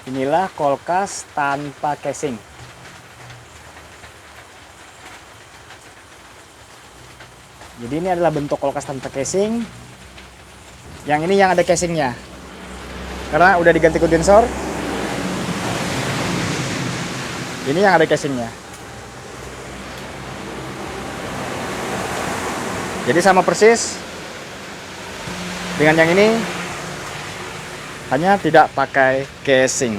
Inilah kulkas tanpa casing. Jadi ini adalah bentuk kulkas tanpa casing. Yang ini yang ada casingnya. Karena udah diganti kondensor. Ini yang ada casingnya. Jadi sama persis dengan yang ini, hanya tidak pakai casing.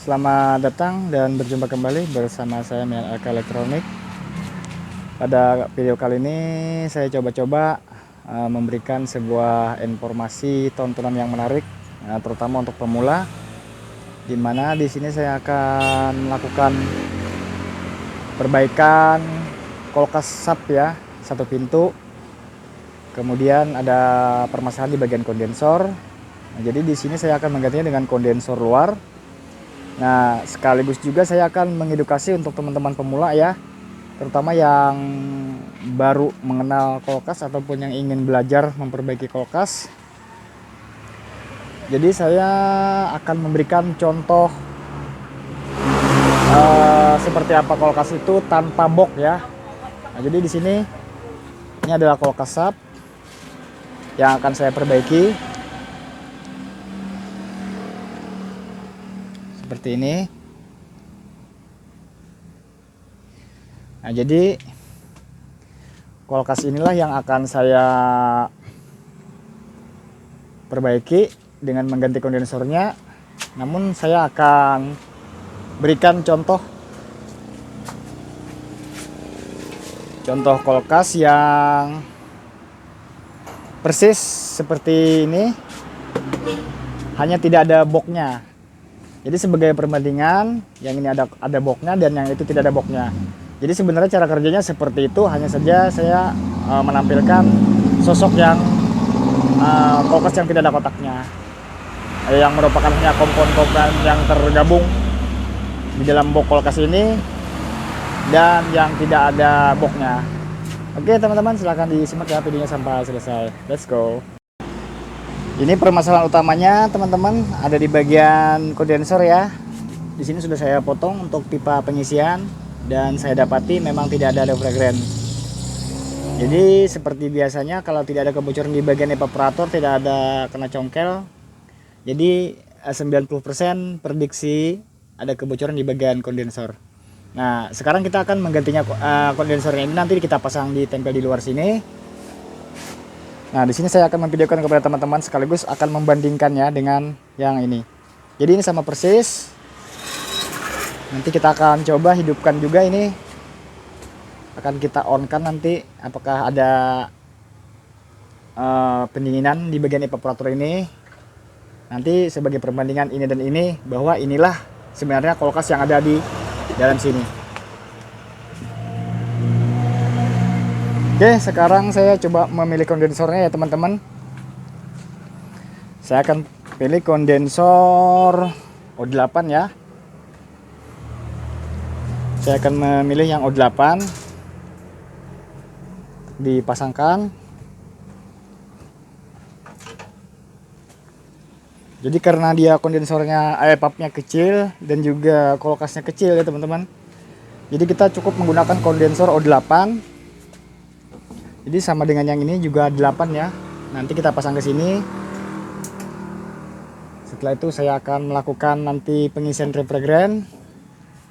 Selamat datang dan berjumpa kembali bersama saya Mian Alka Elektronik. Pada video kali ini saya coba-coba memberikan sebuah informasi tontonan yang menarik, terutama untuk pemula, di mana di sini saya akan melakukan perbaikan kulkas sub ya, satu pintu. Kemudian ada permasalahan di bagian kondensor. Jadi di sini saya akan menggantinya dengan kondensor luar. Nah, sekaligus juga saya akan mengedukasi untuk teman-teman pemula ya, terutama yang baru mengenal kulkas ataupun yang ingin belajar memperbaiki kulkas. Jadi saya akan memberikan contoh seperti apa kulkas itu tanpa box ya. Nah, jadi di sini ini adalah kulkas sub yang akan saya perbaiki. Seperti ini. Nah, jadi kulkas inilah yang akan saya perbaiki dengan mengganti kondensornya. Namun saya akan berikan contoh kulkas yang persis seperti ini, hanya tidak ada boxnya. Jadi sebagai perbandingan, yang ini ada boxnya dan yang itu tidak ada boxnya. Jadi sebenarnya cara kerjanya seperti itu, hanya saja saya menampilkan sosok yang kulkas yang tidak ada kotaknya, yang merupakan hanya komponen yang tergabung di dalam box kulkas ini dan yang tidak ada boxnya. Oke teman-teman, silahkan disimak ya videonya sampai selesai. Let's go. Ini permasalahan utamanya teman-teman ada di bagian kondensor ya. Di sini sudah saya potong untuk pipa pengisian dan saya dapati memang tidak ada refrigerant. Jadi seperti biasanya kalau tidak ada kebocoran di bagian evaporator, tidak ada kena congkel. Jadi 90% prediksi ada kebocoran di bagian kondensor. Nah, sekarang kita akan menggantinya kondensornya ini, nanti kita pasang di tempel di luar sini. Nah, di sini saya akan memvideokan kepada teman-teman sekaligus akan membandingkannya dengan yang ini. Jadi ini sama persis. Nanti kita akan coba hidupkan juga ini. Akan kita on kan nanti apakah ada pendinginan di bagian evaporator ini. Nanti sebagai perbandingan ini dan ini, bahwa inilah sebenarnya kulkas yang ada di dalam sini. Oke, sekarang saya coba memilih kondensornya ya teman-teman. Saya akan pilih kondensor O8 ya. Saya akan memilih yang O8. Dipasangkan. Jadi karena dia kondensornya pipnya kecil dan juga kulkasnya kecil ya teman-teman. Jadi kita cukup menggunakan kondensor O8. Jadi sama dengan yang ini juga 8 ya. Nanti kita pasang ke sini. Setelah itu saya akan melakukan nanti pengisian refrigerant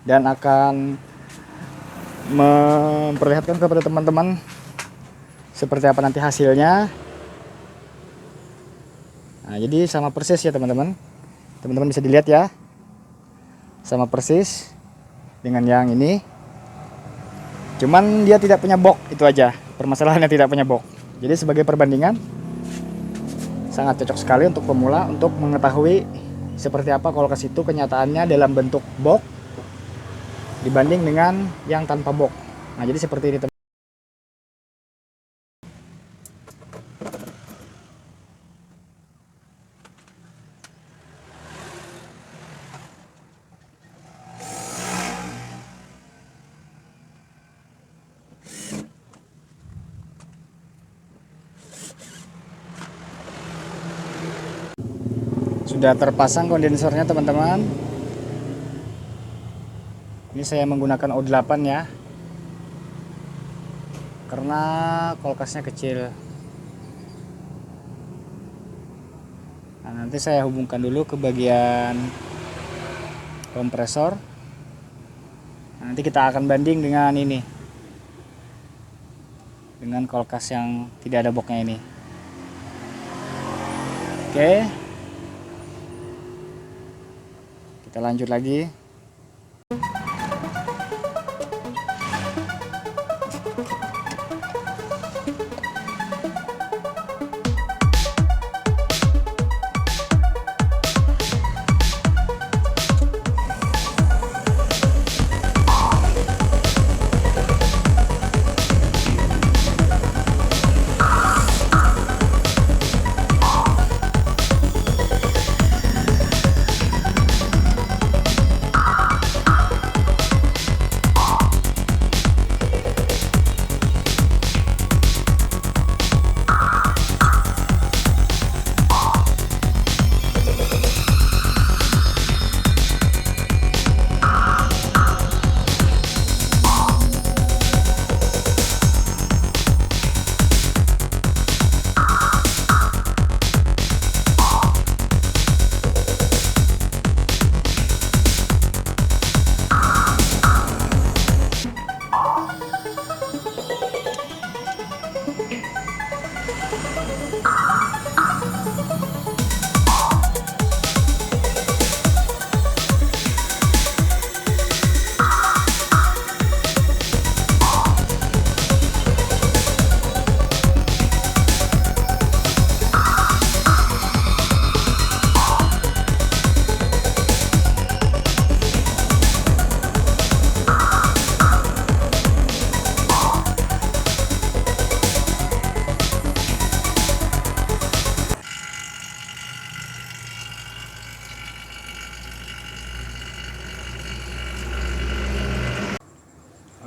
dan akan memperlihatkan kepada teman-teman seperti apa nanti hasilnya. Nah, jadi sama persis ya teman-teman. Teman-teman bisa dilihat ya. Sama persis dengan yang ini. Cuman dia tidak punya box, itu aja. Permasalahannya tidak punya box. Jadi sebagai perbandingan sangat cocok sekali untuk pemula untuk mengetahui seperti apa kulkas itu kenyataannya dalam bentuk box dibanding dengan yang tanpa box. Nah, jadi seperti ini teman. Sudah terpasang kondensornya teman-teman. Ini saya menggunakan O8 ya, karena kulkasnya kecil. Nah, nanti saya hubungkan dulu ke bagian kompresor. Nanti kita akan banding dengan ini, dengan kulkas yang tidak ada boxnya ini. Oke, kita lanjut lagi.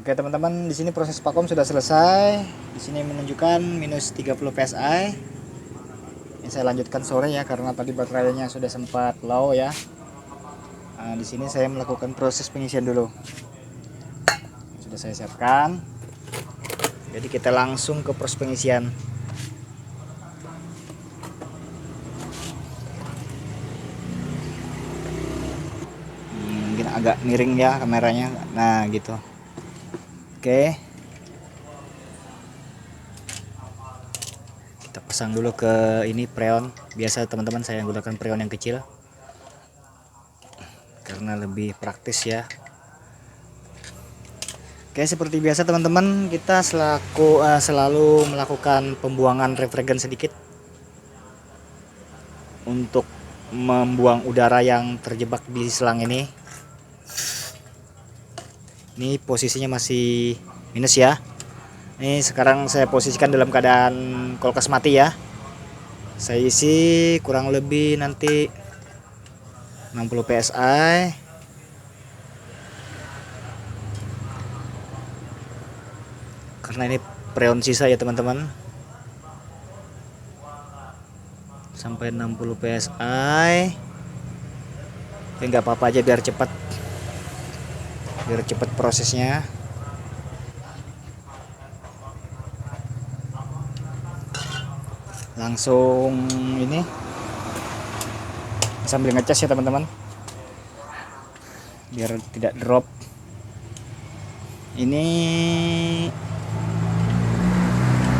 Oke teman-teman, di sini proses vakum sudah selesai. Di sini menunjukkan minus 30 psi. Ini saya lanjutkan sore ya, karena tadi baterainya sudah sempat low ya. Nah, di sini saya melakukan proses pengisian dulu. Sudah saya siapkan. Jadi kita langsung ke proses pengisian. Mungkin agak miring ya kameranya. Nah, gitu. Oke, kita pasang dulu ke ini preon. Biasa teman-teman saya gunakan preon yang kecil karena lebih praktis ya. Oke, seperti biasa teman-teman, kita selalu melakukan pembuangan refrigeran sedikit untuk membuang udara yang terjebak di selang ini. Ini posisinya masih minus ya. Ini sekarang saya posisikan dalam keadaan kulkas mati ya. Saya isi kurang lebih nanti 60 psi. Karena ini preon sisa ya teman-teman. Sampai 60 psi. Oke, nggak apa-apa aja biar cepat prosesnya. Langsung ini sambil ngecas ya teman-teman, biar tidak drop. Ini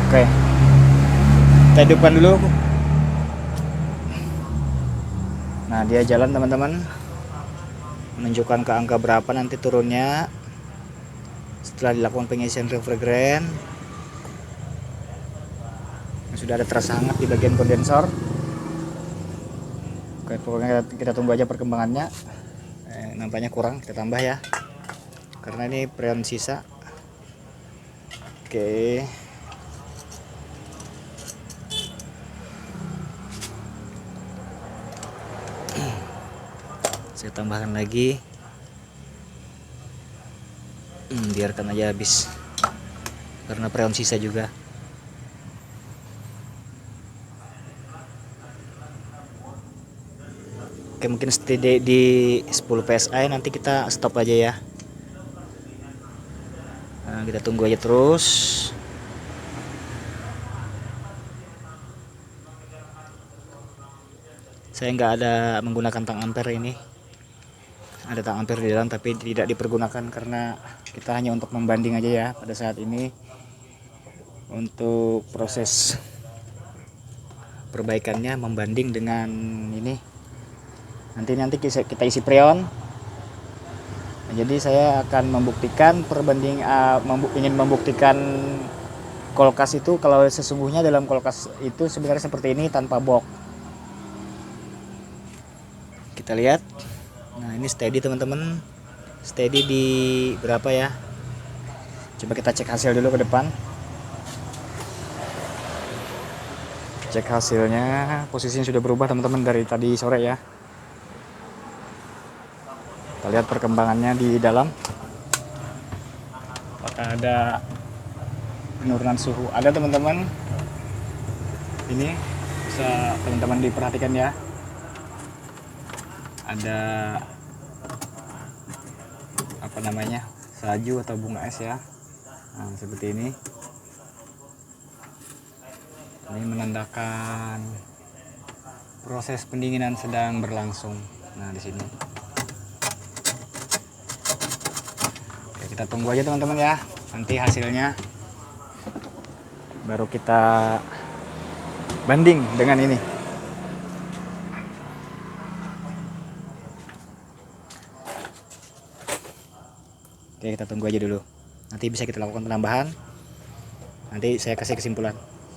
oke, kita hidupkan dulu. Nah, dia jalan teman-teman, menunjukkan ke angka berapa nanti turunnya setelah dilakukan pengisian refrigeran. Sudah ada terasa hangat di bagian kondensor. Oke, pokoknya kita tunggu aja perkembangannya. Nampaknya kurang, kita tambah ya, karena ini preon sisa. Oke, saya tambahkan lagi. Biarkan aja habis, karena preon sisa juga. Oke, mungkin steady di 10 psi, nanti kita stop aja ya. Nah, kita tunggu aja terus. Saya nggak ada menggunakan tang ampere ini. Ada tang ampere di dalam tapi tidak dipergunakan karena kita hanya untuk membanding aja ya pada saat ini. Untuk proses perbaikannya membanding dengan ini. Nanti kita isi freon. Jadi saya akan membuktikan ingin membuktikan kulkas itu kalau sesungguhnya dalam kulkas itu sebenarnya seperti ini tanpa box. Kita lihat. Nah, ini steady teman-teman. Steady di berapa ya? Coba kita cek hasil dulu ke depan. Cek hasilnya, posisinya sudah berubah teman-teman dari tadi sore ya. Kita lihat perkembangannya di dalam. Apakah ada penurunan suhu? Ada teman-teman. Ini bisa teman-teman diperhatikan ya. Ada apa namanya, salju atau bunga es ya. Nah, seperti ini. Ini menandakan proses pendinginan sedang berlangsung. Nah, di sini. Oke, kita tunggu aja teman-teman ya. Nanti hasilnya baru kita banding dengan ini. Oke, kita tunggu aja dulu. Nanti bisa kita lakukan penambahan. Nanti saya kasih kesimpulan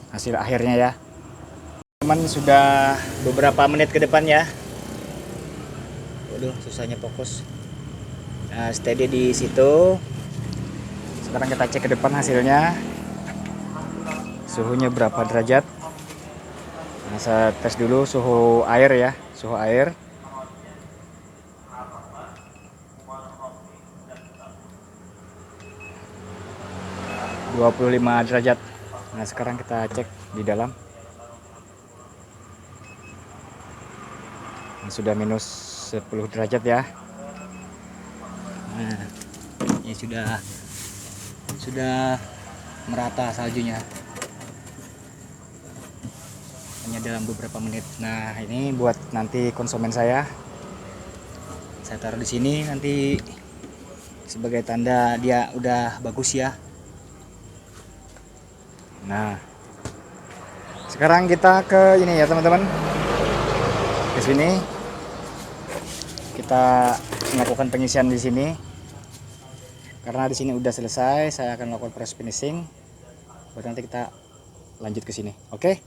hasil akhirnya ya. Teman sudah beberapa menit ke depan ya. Waduh, susahnya fokus. Nah, steady di situ. Sekarang kita cek ke depan hasilnya. Suhunya berapa derajat? Nah, saya tes dulu suhu air ya, suhu air. (25 derajat). Nah, sekarang kita cek di dalam. Ini sudah minus 10 derajat ya. Nah, ini sudah merata saljunya. Hanya dalam beberapa menit. Nah, ini buat nanti konsumen saya. Saya taruh di sini nanti sebagai tanda dia udah bagus ya. Nah, sekarang kita ke ini ya teman-teman. Ke sini kita melakukan pengisian di sini. Karena di sini udah selesai, saya akan melakukan press finishing. Baru nanti kita lanjut ke sini. Oke.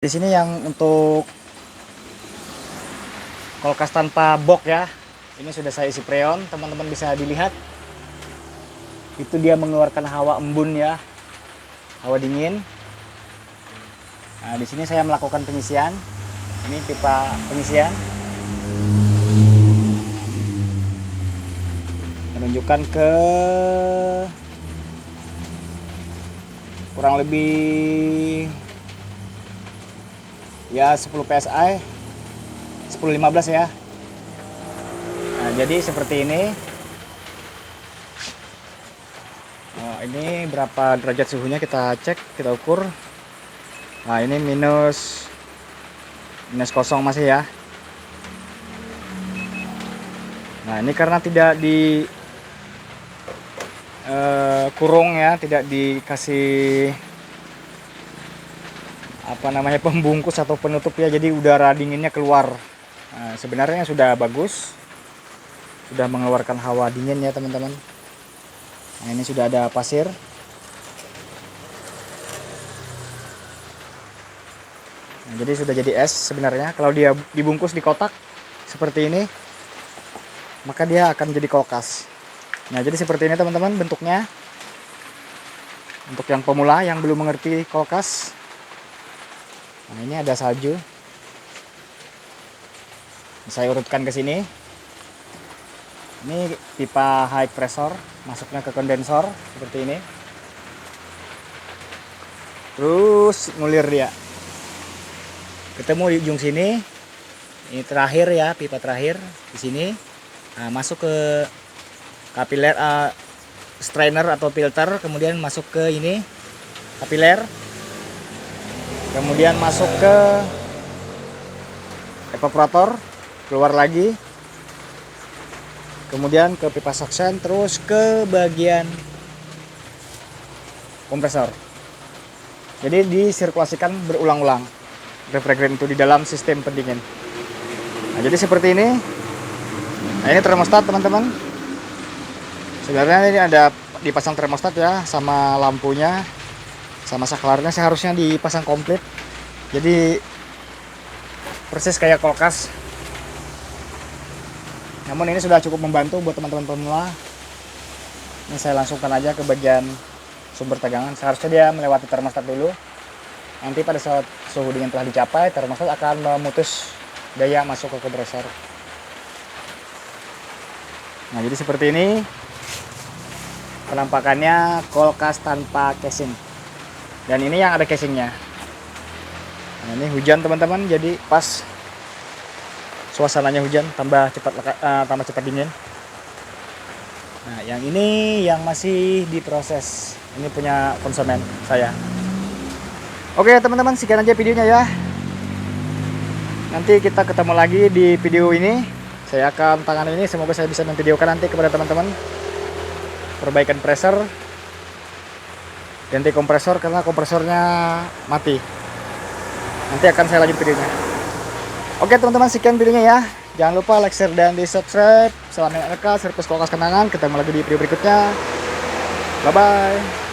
Di sini yang untuk kulkas tanpa box ya. Ini sudah saya isi freon, teman-teman bisa dilihat. Itu dia mengeluarkan hawa embun ya, hawa dingin. Nah, di sini saya melakukan pengisian. Ini pipa pengisian. Menunjukkan ke kurang lebih ya 10 psi, 10-15 ya. Nah, jadi seperti ini. Ini berapa derajat suhunya kita cek, kita ukur. Nah, ini minus 0 masih ya. Nah, ini karena tidak di kurung ya, tidak dikasih apa namanya pembungkus atau penutup ya, jadi udara dinginnya keluar. Nah, sebenarnya sudah bagus, sudah mengeluarkan hawa dingin ya teman-teman. Nah, ini sudah ada pasir. Nah, jadi sudah jadi es sebenarnya. Kalau dia dibungkus di kotak seperti ini, maka dia akan jadi kulkas. Nah, jadi seperti ini teman-teman bentuknya. Untuk yang pemula yang belum mengerti kulkas. Nah, ini ada salju. Saya urutkan ke sini. Ini pipa high pressure, masuknya ke kondensor seperti ini. Terus ngulir dia. ketemu di ujung sini. Ini terakhir ya, pipa terakhir di sini. Nah, masuk ke kapiler strainer atau filter, kemudian masuk ke ini kapiler, kemudian masuk ke evaporator, keluar lagi, kemudian ke pipa suction, terus ke bagian kompresor. Jadi disirkulasikan berulang-ulang refrigerant itu di dalam sistem pendingin. Nah, jadi seperti ini. Nah, ini termostat teman-teman. Sebenarnya ini ada dipasang termostat ya, sama lampunya, sama saklarnya seharusnya dipasang komplit. Jadi persis kayak kulkas. Namun ini sudah cukup membantu buat teman-teman pemula. Ini saya langsungkan aja ke bagian sumber tegangan. Seharusnya dia melewati termostat dulu. Nanti pada saat suhu dingin telah dicapai, termostat akan memutus daya masuk ke kompresor. Nah, jadi seperti ini penampakannya kulkas tanpa casing. Dan ini yang ada casingnya. Nah, ini hujan teman-teman, jadi pas suasananya hujan tambah cepat dingin. Nah, yang ini yang masih diproses. Ini punya konsumen saya. Oke teman-teman, sekian aja videonya ya. Nanti kita ketemu lagi di video ini. Saya akan tangani ini, semoga saya bisa memvideokan nanti kepada teman-teman perbaikan pressure, ganti kompresor karena kompresornya mati. Nanti akan saya lanjut videonya. Oke teman-teman, sekian videonya ya. Jangan lupa like, share, dan di subscribe. Salam NRK, servis kulkas kenangan. Ketemu lagi di video berikutnya. Bye bye.